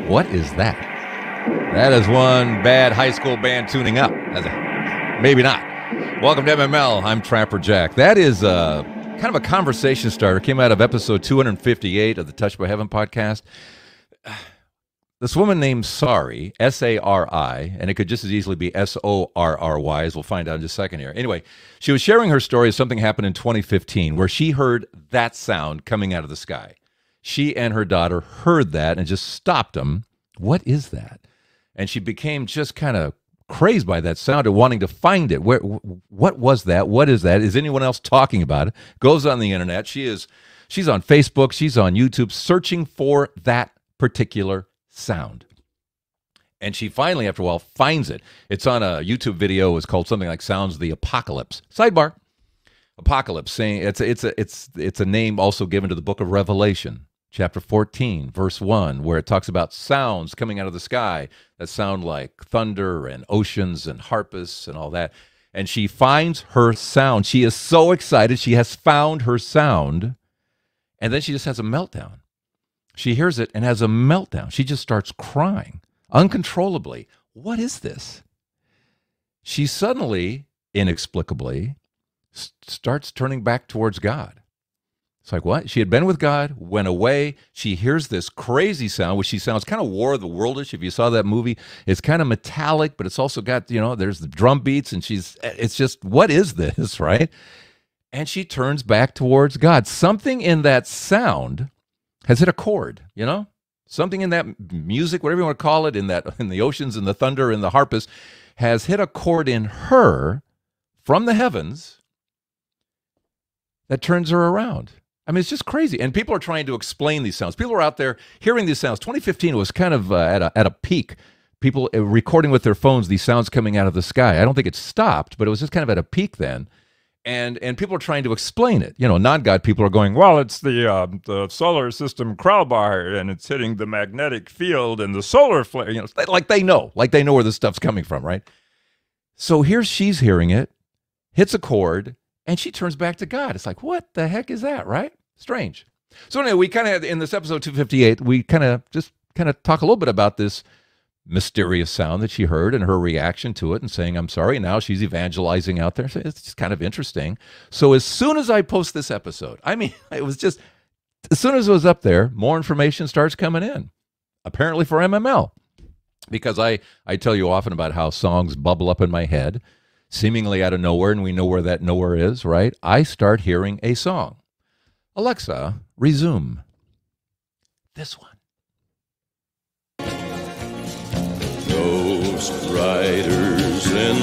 What is that? That is one bad high school band tuning up. Maybe not. Welcome to MML. I'm Trapper Jack. That is kind of a conversation starter. Came out of episode 258 of the Touched by Heaven podcast. This woman named Sari, S-A-R-I, and it could just as easily be S-O-R-R-Y, as we'll find out in just a second here. Anyway, she was sharing her story of something happened in 2015 where she heard that sound coming out of the sky. She and her daughter heard that and just stopped them. What is that? And she became just kind of crazed by that sound and wanting to find it. What was that? What is that? Is anyone else talking about it? Goes on the internet. She's on Facebook. She's on YouTube searching for that particular sound. And she finally, after a while, finds it. It's on a YouTube video. It's called something like Sounds of the Apocalypse. Sidebar. Apocalypse, saying it's a name also given to the book of Revelation, chapter 14, verse 1, where it talks about sounds coming out of the sky that sound like thunder and oceans and harpists and all that. And she finds her sound. She is so excited. She has found her sound. And then she just has a meltdown. She hears it and has a meltdown. She just starts crying uncontrollably. What is this? She suddenly, inexplicably, starts turning back towards God. It's like, what? She had been with God, went away. She hears this crazy sound, which she sounds kind of War of the Worldish. If you saw that movie, it's kind of metallic, but it's also got, there's the drum beats, and it's just, what is this, right? And she turns back towards God. Something in that sound has hit a chord, Something in that music, whatever you want to call it, in the oceans and the thunder and the harpist, has hit a chord in her from the heavens that turns her around. I mean, it's just crazy. And people are trying to explain these sounds. People are out there hearing these sounds. 2015 was kind of at a peak. People recording with their phones these sounds coming out of the sky. I don't think it stopped, but it was just kind of at a peak then. And people are trying to explain it. Non-God people are going, well, it's the solar system crowbar, and it's hitting the magnetic field and the solar flare. Like they know where this stuff's coming from, right? So here she's hearing it, hits a chord, and she turns back to God. It's like, what the heck is that, right? Strange. So anyway, we kind of, in this episode 258, we kind of talk a little bit about this mysterious sound that she heard and her reaction to it and saying, I'm sorry. Now she's evangelizing out there. So it's just kind of interesting. So as soon as I post this episode, it was just, as soon as it was up there, more information starts coming in, apparently for MML. Because I tell you often about how songs bubble up in my head, seemingly out of nowhere, and we know where that nowhere is, right? I start hearing a song. Alexa, resume this one. Ghost Riders in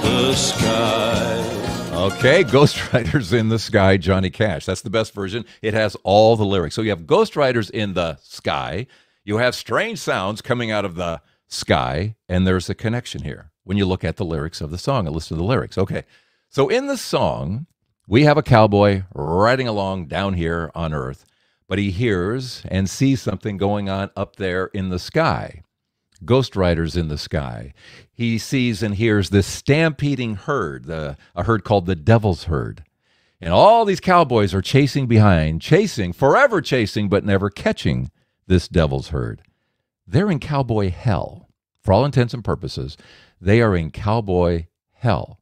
the Sky. Okay, Ghost Riders in the Sky, Johnny Cash. That's the best version. It has all the lyrics. So you have Ghost Riders in the Sky. You have strange sounds coming out of the sky, and there's a connection here when you look at the lyrics of the song and listen to the lyrics. Okay, so in the song, we have a cowboy riding along down here on Earth, but he hears and sees something going on up there in the sky. Ghost Riders in the Sky. He sees and hears this stampeding herd, a herd called the Devil's Herd. And all these cowboys are forever chasing, but never catching this Devil's Herd. They're in cowboy hell. For all intents and purposes, they are in cowboy hell.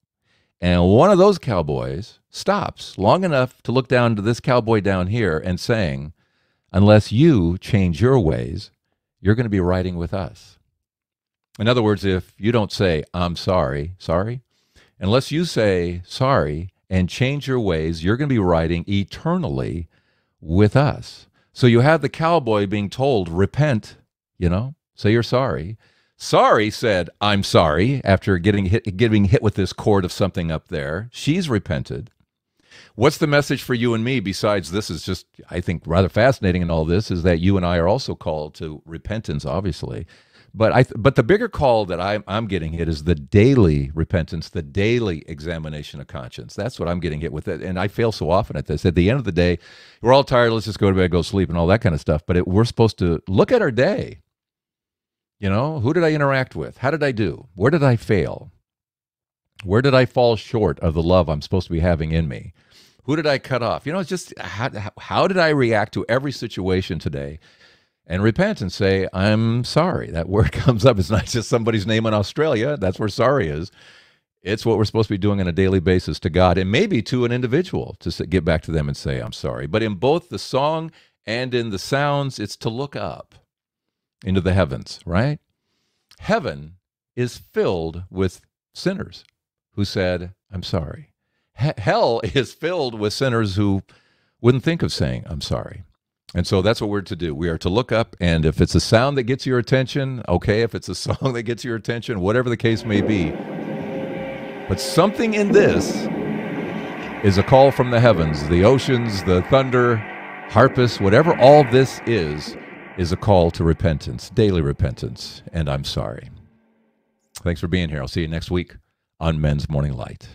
And one of those cowboys stops long enough to look down to this cowboy down here and saying, unless you change your ways, you're going to be riding with us. In other words, if you don't say, I'm sorry, unless you say sorry and change your ways, you're going to be riding eternally with us. So you have the cowboy being told, repent, say you're sorry. Sari said, I'm sorry, after getting hit with this cord of something up there. She's repented. What's the message for you and me besides this is just, I think, rather fascinating in all this, is that you and I are also called to repentance, obviously. But the bigger call that I'm getting hit is the daily repentance, the daily examination of conscience. That's what I'm getting hit with. It. And I fail so often at this. At the end of the day, we're all tired. Let's just go to bed, go sleep, and all that kind of stuff. But we're supposed to look at our day. Who did I interact with? How did I do? Where did I fail? Where did I fall short of the love I'm supposed to be having in me? Who did I cut off? It's just how did I react to every situation today? and repent and say, I'm sorry. That word comes up. It's not just somebody's name in Australia. That's where sorry is. It's what we're supposed to be doing on a daily basis to God and maybe to an individual to get back to them and say, I'm sorry. But in both the song and in the sounds, it's to look up into the heavens, right? Heaven is filled with sinners who said, I'm sorry. Hell is filled with sinners who wouldn't think of saying, I'm sorry. And so that's what we're to do. We are to look up, and if it's a sound that gets your attention, okay. If it's a song that gets your attention, whatever the case may be. But something in this is a call from the heavens, the oceans, the thunder, harpists, whatever all this is a call to repentance, daily repentance, and I'm sorry. Thanks for being here. I'll see you next week on Men's Morning Light.